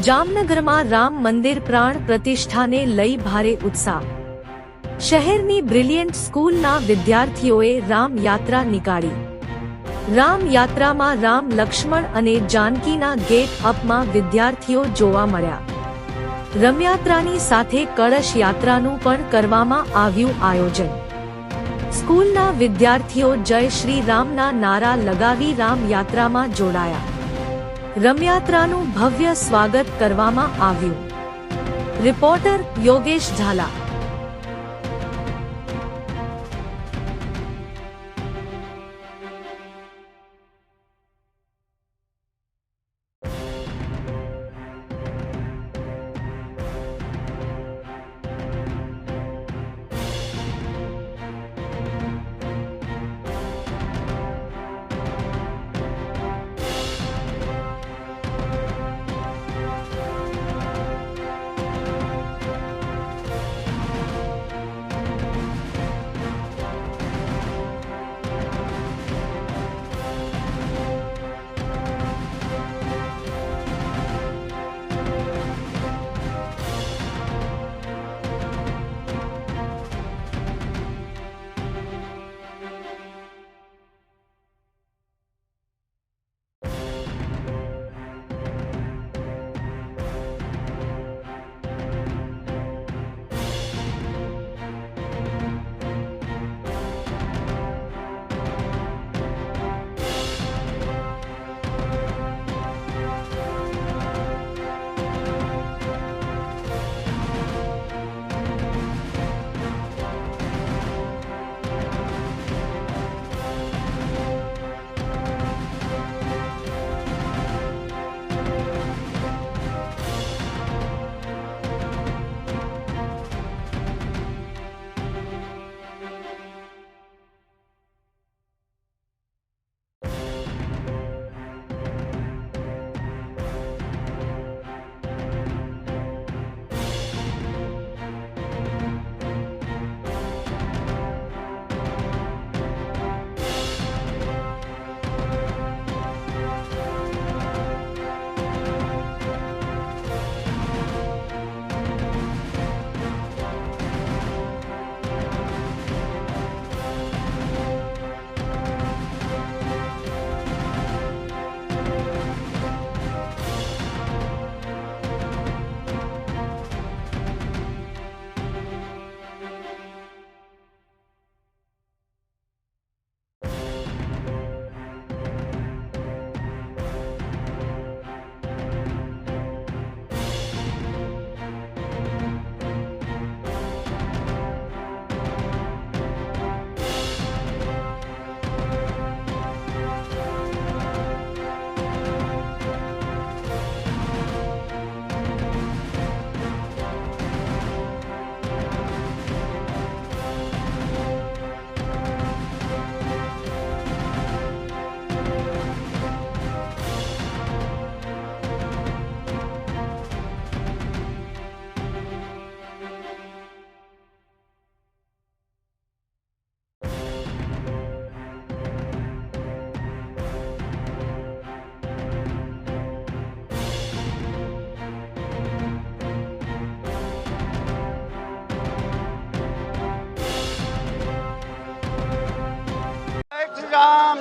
જામનગરમાં રામ મંદિર પ્રાણ પ્રતિષ્ઠાને લઈ ભારે ઉત્સાહ। શહેરની બ્રિલિયન્ટ સ્કૂલના વિદ્યાર્થીઓએ રામ યાત્રા નીકાળી। રામ યાત્રામાં રામ, લક્ષ્મણ અને જાનકીના ગેટ અપમાં વિદ્યાર્થીઓ જોવા મળ્યા। રમયાત્રાની સાથે કળશ યાત્રાનું પણ કરવામાં આવ્યું આયોજન। સ્કૂલના વિદ્યાર્થીઓ જય શ્રી રામના નારા લગાવી રામ યાત્રામાં જોડાયા। રમયાત્રાનું ભવ્ય સ્વાગત કરવામાં આવ્યું। રિપોર્ટર યોગેશ ઝાલા।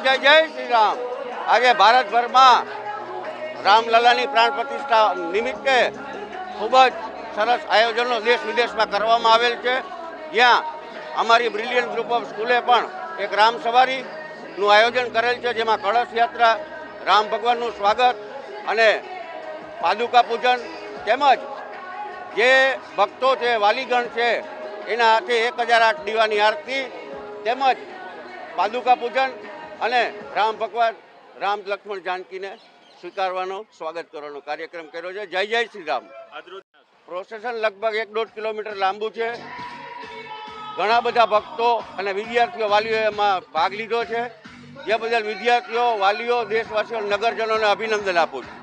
जय जय श्री राम। आज भारतभर में रामललानी प्राण प्रतिष्ठा निमित्ते खूब सरस आयोजनों देश विदेश में करवामां आवेल छे। ज्यां अमारी ब्रिलियंट ग्रुप ऑफ स्कूले पण एक राम सवारी નું આયોજન કરેલ છે, જેમાં કળશ યાત્રા, રામ ભગવાનનું સ્વાગત અને પાદુકા પૂજન તેમજ જે ભક્તો છે, વાલીગણ છે, એના હાથે 1008 દીવાની આરતી તેમજ પાદુકા પૂજન અને રામ ભગવાન રામ, લક્ષ્મણ, જાનકીને સ્વીકારવાનો, સ્વાગત કરવાનો કાર્યક્રમ કર્યો છે। જય જય શ્રી રામ। પ્રોસેશન લગભગ 1.5 કિલોમીટર લાંબુ છે। ઘણા બધા ભક્તો અને વિદ્યાર્થીઓ, વાલીઓ એમાં ભાગ લીધો છે। જે બદલ વિદ્યાર્થીઓ, વાલીઓ, દેશવાસીઓ, નગરજનોને અભિનંદન આપું છું।